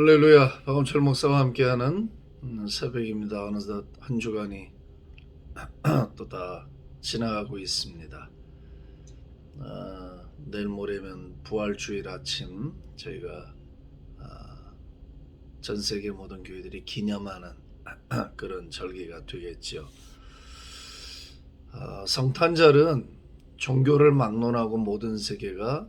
할렐루야. 박원철 목사와 함께하는 새벽입니다. 어느덧 한 주간이 또 다 지나가고 있습니다. 내일 모레면 부활주일 아침 저희가 전 세계 모든 교회들이 기념하는 그런 절기가 되겠죠. 성탄절은 종교를 막론하고 모든 세계가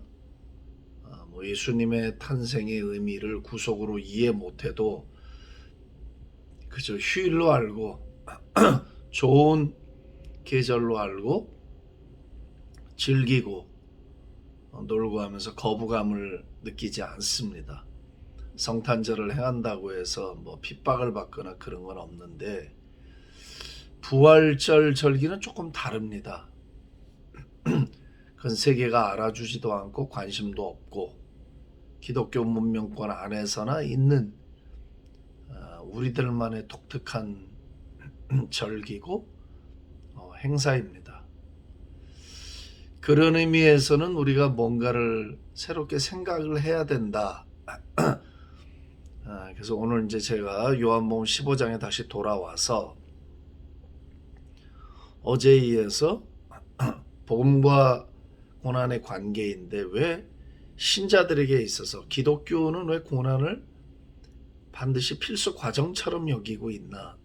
예수님의 탄생의 의미를 구속으로 이해 못해도 그저 휴일로 알고 좋은 계절로 알고 즐기고 놀고 하면서 거부감을 느끼지 않습니다. 성탄절을 행한다고 해서 핍박을 받거나 그런 건 없는데 부활절 절기는 조금 다릅니다. 그건 세계가 알아주지도 않고 관심도 없고 기독교 문명권 안에서나 있는 우리들만의 독특한 절기고 행사입니다. 그런 의미에서는 우리가 뭔가를 새롭게 생각을 해야 된다. 그래서 오늘 이제 제가 요한복음 15장에 다시 돌아와서 어제에 이어서 복음과 고난의 관계인데 왜 신자들에게 있어서 기독교는 왜 고난을 반드시 필수 과정처럼 여기고 있나?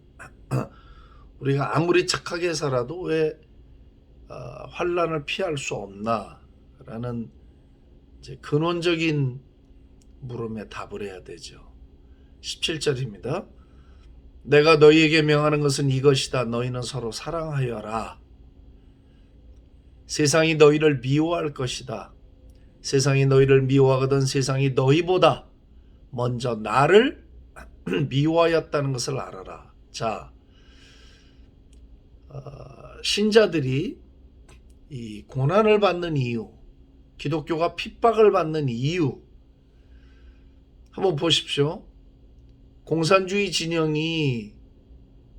우리가 아무리 착하게 살아도 왜 환난을 피할 수 없나? 라는 이제 근원적인 물음에 답을 해야 되죠. 17절입니다. 내가 너희에게 명하는 것은 이것이다. 너희는 서로 사랑하여라. 세상이 너희를 미워할 것이다. 세상이 너희를 미워하거든 세상이 너희보다 먼저 나를 미워하였다는 것을 알아라. 자, 신자들이 이 고난을 받는 이유, 기독교가 핍박을 받는 이유 한번 보십시오. 공산주의 진영이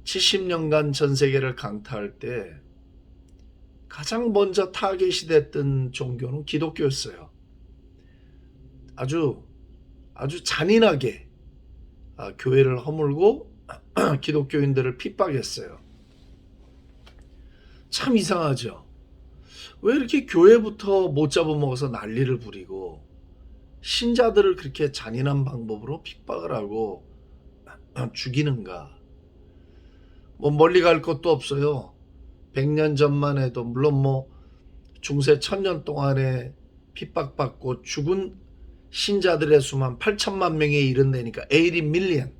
70년간 전 세계를 강타할 때 가장 먼저 타겟이 됐던 종교는 기독교였어요. 아주 잔인하게 교회를 허물고 기독교인들을 핍박했어요. 참 이상하죠. 왜 이렇게 교회부터 못 잡아먹어서 난리를 부리고 신자들을 그렇게 잔인한 방법으로 핍박을 하고 죽이는가? 멀리 갈 것도 없어요. 100년 전만 해도 물론 중세 1000년 동안에 핍박받고 죽은 신자들의 수만 8천만 명에 이른다니까 80 밀리언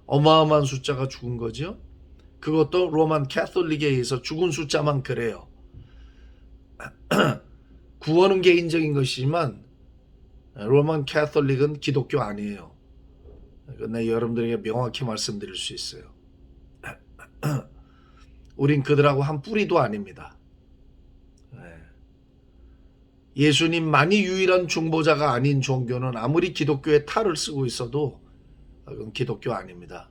어마어마한 숫자가 죽은 거죠. 그것도 로만 캐톨릭에 의해서 죽은 숫자만 그래요. 구원은 개인적인 것이지만 로만 캐톨릭은 기독교 아니에요. 근데 여러분들에게 명확히 말씀드릴 수 있어요. 우린 그들하고 한 뿌리도 아닙니다. 예수님만이 유일한 중보자가 아닌 종교는 아무리 기독교의 탈을 쓰고 있어도 그건 기독교 아닙니다.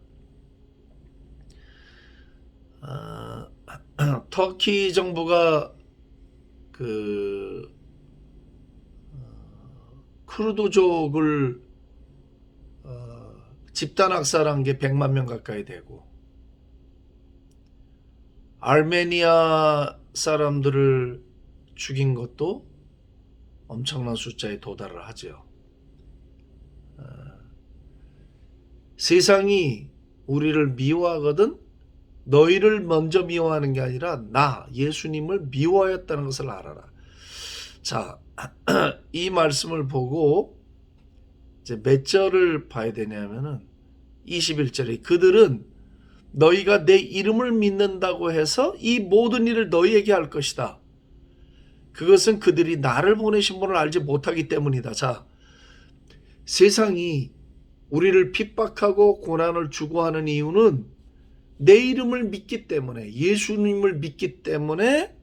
터키 정부가 쿠르드족을 집단 학살한 게 100만 명 가까이 되고 아르메니아 사람들을 죽인 것도 엄청난 숫자에 도달을 하죠. 세상이 우리를 미워하거든 너희를 먼저 미워하는 게 아니라 나 예수님을 미워하였다는 것을 알아라. 자, 이 말씀을 보고 이제 몇 절을 봐야 되냐면은 21절에 그들은 너희가 내 이름을 믿는다고 해서 이 모든 일을 너희에게 할 것이다. 그것은 그들이 나를 보내신 분을 알지 못하기 때문이다. 자, 세상이 우리를 핍박하고 고난을 주고 하는 이유는 내 이름을 믿기 때문에 예수님을 믿기 때문에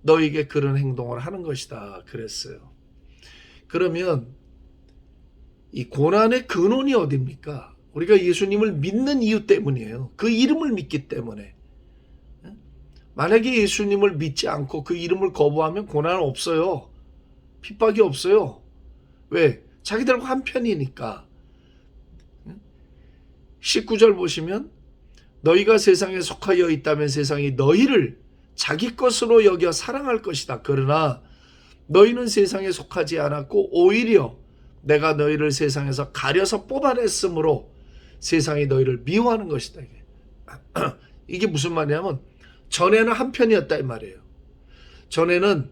너에게 그런 행동을 하는 것이다. 그랬어요. 그러면 이 고난의 근원이 어디입니까? 우리가 예수님을 믿는 이유 때문이에요. 그 이름을 믿기 때문에. 만약에 예수님을 믿지 않고 그 이름을 거부하면 고난은 없어요. 핍박이 없어요. 왜? 자기들과 한 편이니까. 19절 보시면 너희가 세상에 속하여 있다면 세상이 너희를 자기 것으로 여겨 사랑할 것이다. 그러나 너희는 세상에 속하지 않았고 오히려 내가 너희를 세상에서 가려서 뽑아냈으므로 세상이 너희를 미워하는 것이다. 이게 무슨 말이냐면 전에는 한 편이었다 이 말이에요. 전에는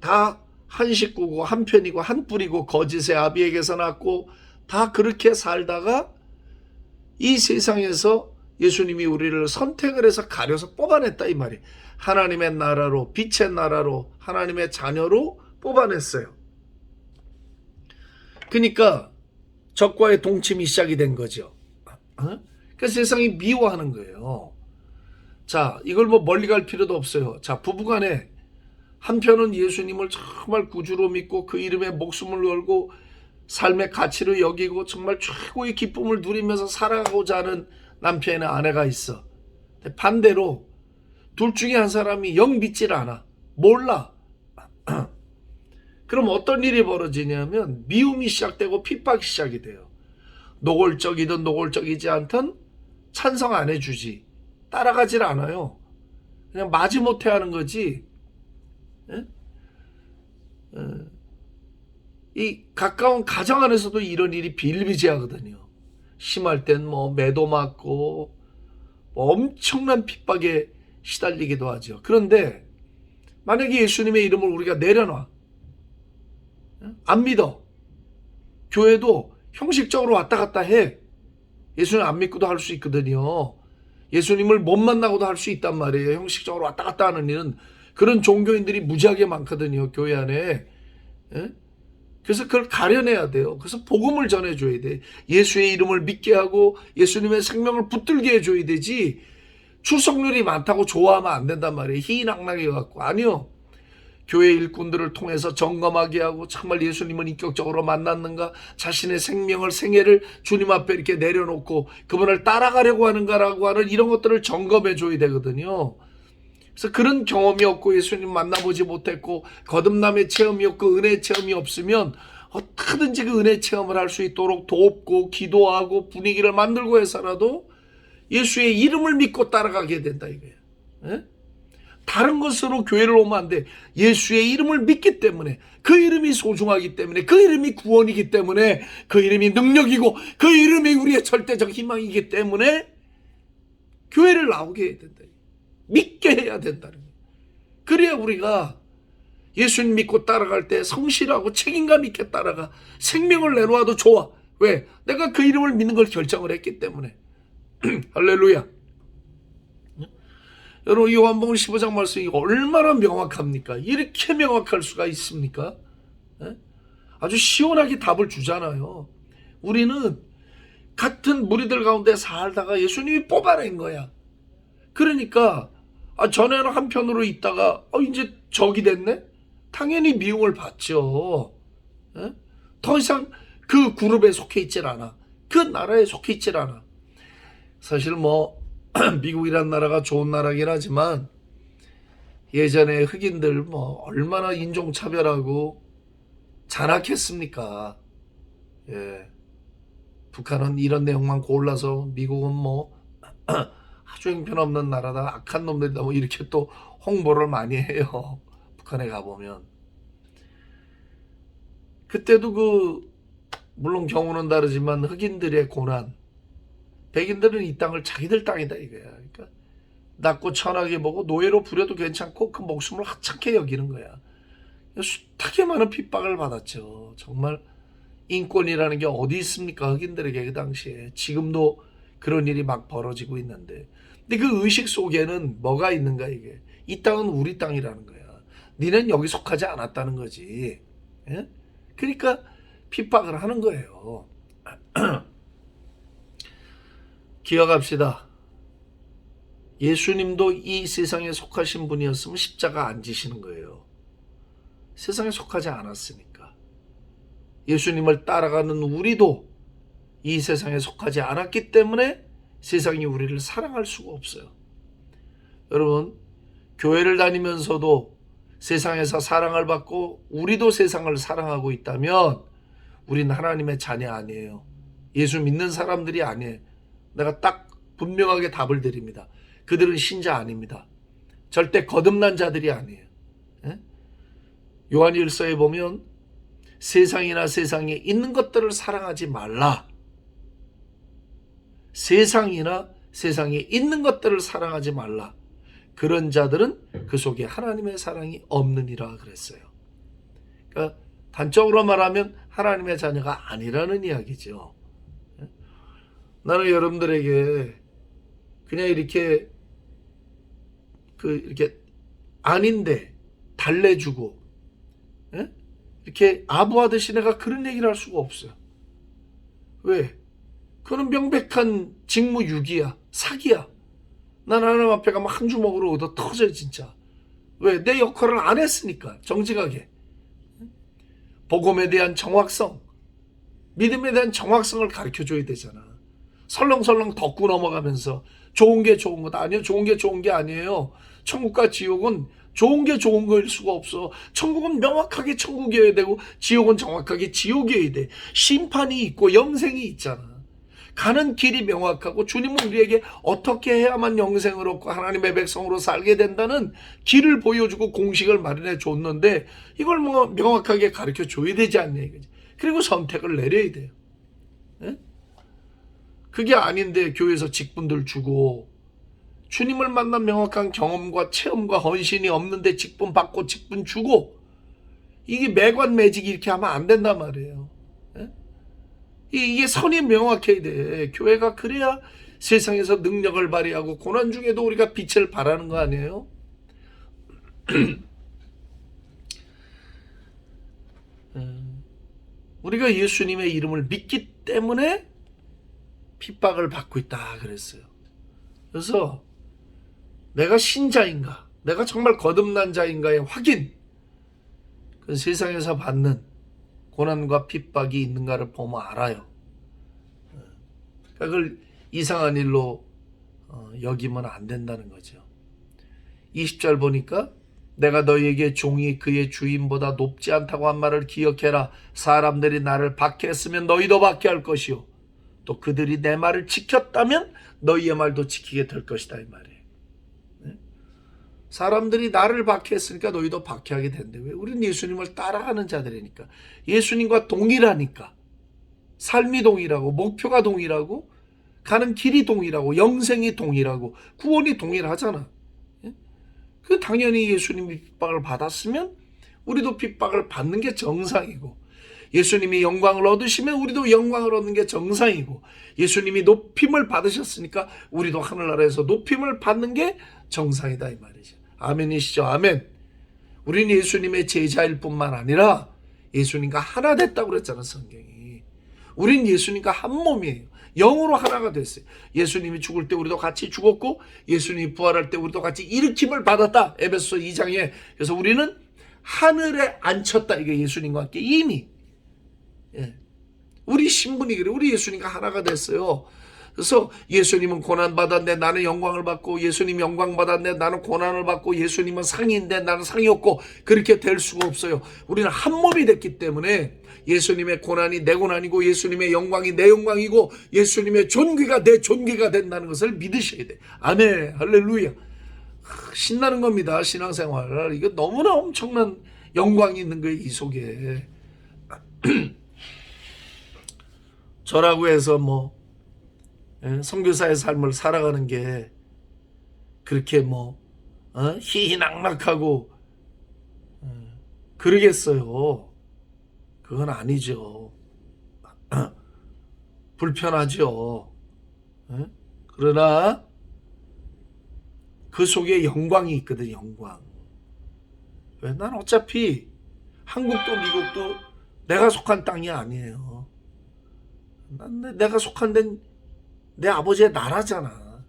다 한 식구고 한 편이고 한 뿌리고 거짓의 아비에게서 났고 다 그렇게 살다가 이 세상에서 예수님이 우리를 선택을 해서 가려서 뽑아냈다 이 말이에요. 하나님의 나라로, 빛의 나라로, 하나님의 자녀로 뽑아냈어요. 그러니까 적과의 동침이 시작이 된 거죠. 그러니까 세상이 미워하는 거예요. 자, 이걸 뭐 멀리 갈 필요도 없어요. 자, 부부간에 한편은 예수님을 정말 구주로 믿고 그 이름에 목숨을 걸고 삶의 가치를 여기고 정말 최고의 기쁨을 누리면서 살아가고자 하는 남편이나 아내가 있어. 반대로 둘 중에 한 사람이 영 믿질 않아. 몰라. 그럼 어떤 일이 벌어지냐면 미움이 시작되고 핍박이 시작이 돼요. 노골적이든 노골적이지 않든 찬성 안 해주지. 따라가질 않아요. 그냥 마지못해 하는 거지. 이 가까운 가정 안에서도 이런 일이 비일비재하거든요. 심할 땐 뭐 매도 맞고 뭐 엄청난 핍박에 시달리기도 하죠. 그런데 만약에 예수님의 이름을 우리가 내려놔. 안 믿어. 교회도 형식적으로 왔다 갔다 해. 예수님 안 믿고도 할 수 있거든요. 예수님을 못 만나고도 할 수 있단 말이에요. 형식적으로 왔다 갔다 하는 일은. 그런 종교인들이 무지하게 많거든요. 교회 안에. 그래서 그걸 가려내야 돼요. 그래서 복음을 전해줘야 돼. 예수의 이름을 믿게 하고 예수님의 생명을 붙들게 해줘야 되지. 출석률이 많다고 좋아하면 안 된단 말이에요. 희낙낙해 갖고. 아니요. 교회 일꾼들을 통해서 점검하게 하고 정말 예수님은 인격적으로 만났는가, 자신의 생명을 생애를 주님 앞에 이렇게 내려놓고 그분을 따라가려고 하는가라고 하는 이런 것들을 점검해 줘야 되거든요. 그래서 그런 경험이 없고 예수님 만나보지 못했고 거듭남의 체험이 없고 은혜의 체험이 없으면 어떻게든지 그 은혜 체험을 할 수 있도록 돕고 기도하고 분위기를 만들고 해서라도 예수의 이름을 믿고 따라가게 된다 이거예요. 에? 다른 것으로 교회를 오면 안 돼. 예수의 이름을 믿기 때문에, 그 이름이 소중하기 때문에, 그 이름이 구원이기 때문에, 그 이름이 능력이고 그 이름이 우리의 절대적 희망이기 때문에 교회를 나오게 해야 된다. 믿게 해야 된다는 거예요. 그래야 우리가 예수님 믿고 따라갈 때 성실하고 책임감 있게 따라가. 생명을 내놓아도 좋아. 왜? 내가 그 이름을 믿는 걸 결정을 했기 때문에. 할렐루야. 여러분, 요한복음 15장 말씀이 얼마나 명확합니까? 이렇게 명확할 수가 있습니까? 아주 시원하게 답을 주잖아요. 우리는 같은 무리들 가운데 살다가 예수님이 뽑아낸 거야. 그러니까 전에는 한편으로 있다가 이제 적이 됐네? 당연히 미움을 받죠. 더 이상 그 그룹에 속해 있질 않아. 그 나라에 속해 있질 않아. 사실 뭐 미국이란 나라가 좋은 나라긴 하지만 예전에 흑인들 뭐 얼마나 인종차별하고 잔악했습니까? 예. 북한은 이런 내용만 골라서 미국은 뭐 아주 형편없는 나라다, 악한 놈들이다, 뭐 이렇게 또 홍보를 많이 해요. 북한에 가보면. 그때도 물론 경우는 다르지만 흑인들의 고난, 백인들은 이 땅을 자기들 땅이다 이거야. 그러니까 낮고 천하게 보고 노예로 부려도 괜찮고 그 목숨을 하찮게 여기는 거야. 숱하게 많은 핍박을 받았죠. 정말 인권이라는 게 어디 있습니까? 흑인들에게 그 당시에. 지금도 그런 일이 막 벌어지고 있는데. 근데 그 의식 속에는 뭐가 있는가 이게. 이 땅은 우리 땅이라는 거야. 니는 여기 속하지 않았다는 거지. 예? 그러니까 핍박을 하는 거예요. 기억합시다. 예수님도 이 세상에 속하신 분이었으면 십자가 안 지시는 거예요. 세상에 속하지 않았으니까. 예수님을 따라가는 우리도 이 세상에 속하지 않았기 때문에 세상이 우리를 사랑할 수가 없어요. 여러분, 교회를 다니면서도 세상에서 사랑을 받고 우리도 세상을 사랑하고 있다면 우린 하나님의 자녀 아니에요. 예수 믿는 사람들이 아니에요. 내가 딱 분명하게 답을 드립니다. 그들은 신자 아닙니다. 절대 거듭난 자들이 아니에요. 예? 요한일서에 보면 세상이나 세상에 있는 것들을 사랑하지 말라. 세상이나 세상에 있는 것들을 사랑하지 말라. 그런 자들은 그 속에 하나님의 사랑이 없느니라 그랬어요. 그러니까 단적으로 말하면 하나님의 자녀가 아니라는 이야기죠. 나는 여러분들에게 그냥 이렇게 이렇게 아닌데 달래주고 이렇게 아부하듯이 내가 그런 얘기를 할 수가 없어요. 왜? 그거는 명백한 직무유기야. 사기야. 난 하나님 앞에 가면 한 주먹으로 얻어 터져요 진짜. 왜? 내 역할을 안 했으니까. 정직하게. 복음에 대한 정확성, 믿음에 대한 정확성을 가르쳐줘야 되잖아. 설렁설렁 덮고 넘어가면서 좋은 게 좋은 거다. 아니요, 좋은 게 좋은 게 아니에요. 천국과 지옥은 좋은 게 좋은 거일 수가 없어. 천국은 명확하게 천국이어야 되고 지옥은 정확하게 지옥이어야 돼. 심판이 있고 영생이 있잖아. 가는 길이 명확하고 주님은 우리에게 어떻게 해야만 영생을 얻고 하나님의 백성으로 살게 된다는 길을 보여주고 공식을 마련해 줬는데 이걸 뭐 명확하게 가르쳐 줘야 되지 않냐 이거지. 그리고 선택을 내려야 돼요. 네? 그게 아닌데 교회에서 직분들 주고 주님을 만난 명확한 경험과 체험과 헌신이 없는데 직분 받고 직분 주고 이게 매관매직이 이렇게 하면 안 된단 말이에요. 네? 이게 선이 명확해야 돼. 교회가 그래야 세상에서 능력을 발휘하고 고난 중에도 우리가 빛을 발하는 거 아니에요? 우리가 예수님의 이름을 믿기 때문에 핍박을 받고 있다 그랬어요. 그래서 내가 신자인가, 내가 정말 거듭난 자인가의 확인, 그 세상에서 받는 고난과 핍박이 있는가를 보면 알아요. 그걸 이상한 일로 여기면 안 된다는 거죠. 20절 보니까 내가 너희에게 종이 그의 주인보다 높지 않다고 한 말을 기억해라. 사람들이 나를 박해했으면 너희도 박해할 것이요. 또 그들이 내 말을 지켰다면 너희의 말도 지키게 될 것이다 이 말이에요. 사람들이 나를 박해했으니까 너희도 박해하게 된대. 왜? 우리는 예수님을 따라가는 자들이니까. 예수님과 동일하니까. 삶이 동일하고 목표가 동일하고 가는 길이 동일하고 영생이 동일하고 구원이 동일하잖아. 그 당연히 예수님이 핍박을 받았으면 우리도 핍박을 받는 게 정상이고 예수님이 영광을 얻으시면 우리도 영광을 얻는 게 정상이고 예수님이 높임을 받으셨으니까 우리도 하늘나라에서 높임을 받는 게 정상이다 이 말이죠. 아멘이시죠? 아멘. 우리는 예수님의 제자일 뿐만 아니라 예수님과 하나 됐다고 그랬잖아 성경이. 우린 예수님과 한 몸이에요. 영으로 하나가 됐어요. 예수님이 죽을 때 우리도 같이 죽었고 예수님이 부활할 때 우리도 같이 일으킴을 받았다. 에베소서 2장에. 그래서 우리는 하늘에 앉혔다. 이게 예수님과 함께 이미. 우리 신분이 그래. 우리 예수님과 하나가 됐어요. 그래서 예수님은 고난받았는데 나는 영광을 받고 예수님 영광 받았는데 나는 고난을 받고 예수님은 상인데 나는 상이 없고 그렇게 될 수가 없어요. 우리는 한 몸이 됐기 때문에 예수님의 고난이 내 고난이고 예수님의 영광이 내 영광이고 예수님의 존귀가 내 존귀가 된다는 것을 믿으셔야 돼. 아멘. 할렐루야. 신나는 겁니다. 신앙생활. 이거 너무나 엄청난 영광이 있는 거예요. 이 속에. 저라고 해서 선교사의 삶을 살아가는 게 그렇게 희희낙낙하고 그러겠어요. 그건 아니죠. 불편하죠. 그러나 그 속에 영광이 있거든. 영광. 왜? 난 어차피 한국도 미국도 내가 속한 땅이 아니에요. 내가 속한 데는 내 아버지의 나라잖아.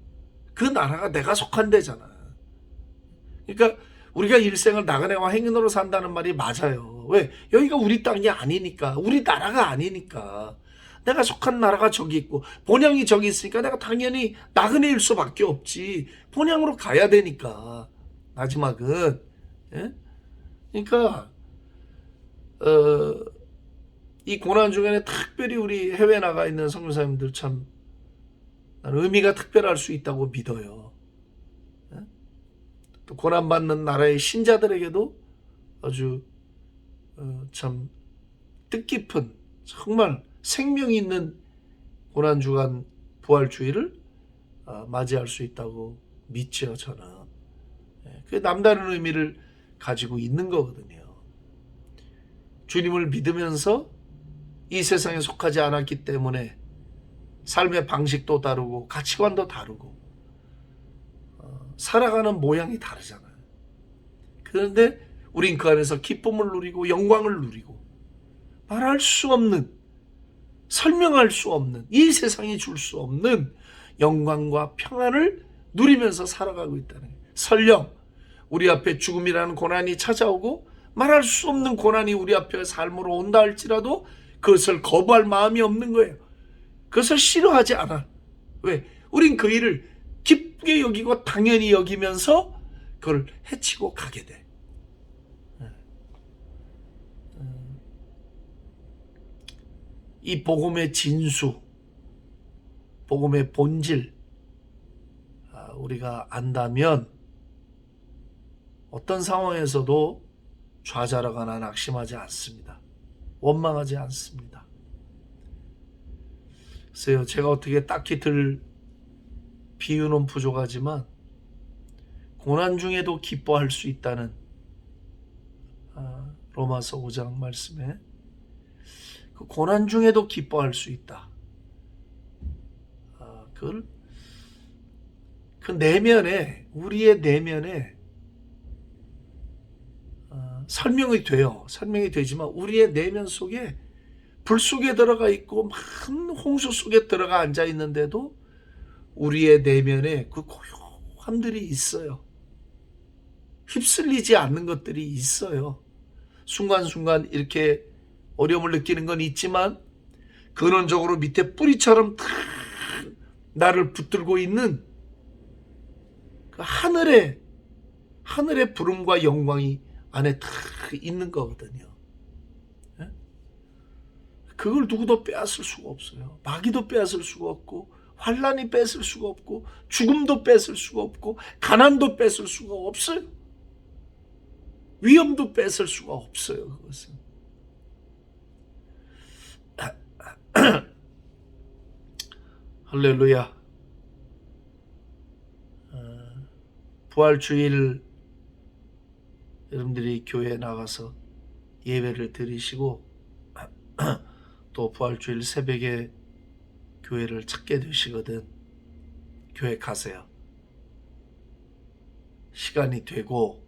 그 나라가 내가 속한 데잖아. 그러니까 우리가 일생을 나그네와 행인으로 산다는 말이 맞아요. 왜? 여기가 우리 땅이 아니니까. 우리 나라가 아니니까. 내가 속한 나라가 저기 있고 본향이 저기 있으니까 내가 당연히 나그네일 수밖에 없지. 본향으로 가야 되니까. 마지막은. 예? 그러니까 이 고난 중에는 특별히 우리 해외 나가 있는 선교사님들 참 나는 의미가 특별할 수 있다고 믿어요. 또 고난받는 나라의 신자들에게도 아주 참 뜻깊은 정말 생명 있는 고난주간 부활주의를 맞이할 수 있다고 믿죠. 저는 그게 남다른 의미를 가지고 있는 거거든요. 주님을 믿으면서 이 세상에 속하지 않았기 때문에 삶의 방식도 다르고 가치관도 다르고 살아가는 모양이 다르잖아요. 그런데 우린 그 안에서 기쁨을 누리고 영광을 누리고 말할 수 없는, 설명할 수 없는, 이 세상이 줄 수 없는 영광과 평안을 누리면서 살아가고 있다는 거예요. 설령 우리 앞에 죽음이라는 고난이 찾아오고 말할 수 없는 고난이 우리 앞에 삶으로 온다 할지라도 그것을 거부할 마음이 없는 거예요. 그것을 싫어하지 않아. 왜? 우린 그 일을 기쁘게 여기고 당연히 여기면서 그걸 해치고 가게 돼. 이 복음의 진수, 복음의 본질 우리가 안다면 어떤 상황에서도 좌절하거나 낙심하지 않습니다. 원망하지 않습니다. 글쎄요, 제가 어떻게 딱히 들 비유는 부족하지만 고난 중에도 기뻐할 수 있다는 로마서 5장 말씀에 그 고난 중에도 기뻐할 수 있다. 그걸 그 내면에, 우리의 내면에 설명이 돼요. 설명이 되지만 우리의 내면 속에 불 속에 들어가 있고 많은 홍수 속에 들어가 앉아 있는데도 우리의 내면에 그 고요함들이 있어요. 휩쓸리지 않는 것들이 있어요. 순간순간 이렇게 어려움을 느끼는 건 있지만 근원적으로 밑에 뿌리처럼 탁 나를 붙들고 있는 그 하늘의 부름과 영광이 안에 탁 있는 거거든요. 그걸 누구도 빼앗을 수가 없어요. 마귀도 빼앗을 수가 없고 환난이 뺏을 수가 없고 죽음도 뺏을 수가 없고 가난도 뺏을 수가 없어요. 위험도 뺏을 수가 없어요. 그것은 할렐루야. 부활주일 여러분들이 교회에 나가서 예배를 드리시고 또 부활주일 새벽에 교회를 찾게 되시거든 교회 가세요. 시간이 되고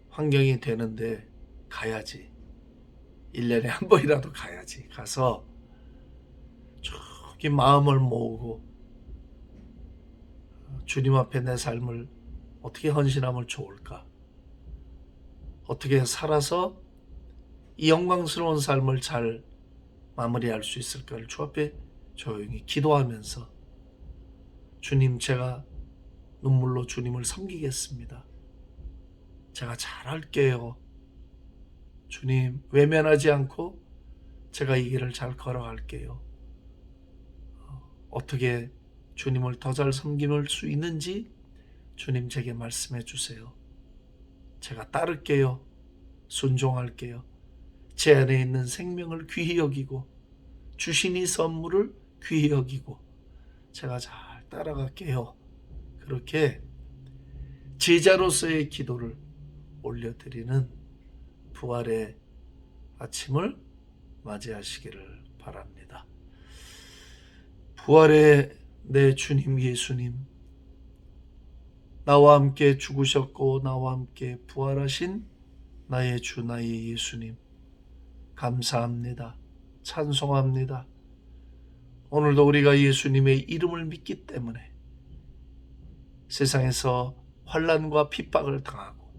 환경이 되는데 가야지. 1년에 한 번이라도 가야지. 가서 저기 마음을 모으고 주님 앞에 내 삶을 어떻게 헌신하면 좋을까? 어떻게 살아서 이 영광스러운 삶을 잘 마무리할 수 있을까를 주 앞에 조용히 기도하면서 주님, 제가 눈물로 주님을 섬기겠습니다. 제가 잘할게요. 주님, 외면하지 않고 제가 이 길을 잘 걸어갈게요. 어떻게 주님을 더 잘 섬길 수 있는지 주님 제게 말씀해 주세요. 제가 따를게요. 순종할게요. 제 안에 있는 생명을 귀히 여기고 주신 이 선물을 귀히 여기고 제가 잘 따라갈게요. 그렇게 제자로서의 기도를 올려드리는 부활의 아침을 맞이하시기를 바랍니다. 부활의 내 주님 예수님, 나와 함께 죽으셨고 나와 함께 부활하신 나의 주 나의 예수님, 감사합니다. 찬송합니다. 오늘도 우리가 예수님의 이름을 믿기 때문에 세상에서 환난과 핍박을 당하고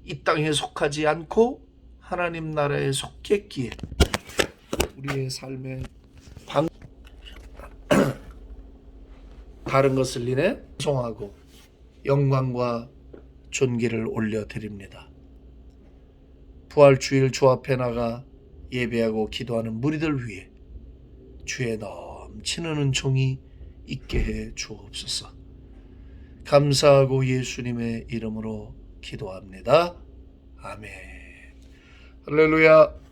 이 땅에 속하지 않고 하나님 나라에 속했기에 우리의 삶에 다른 것을 인해 찬송하고 영광과 존귀를 올려드립니다. 부활주일 주 앞에 나가 예배하고 기도하는 무리들 위해 주의 넘치는 은총이 있게 해 주옵소서. 감사하고 예수님의 이름으로 기도합니다. 아멘. 할렐루야.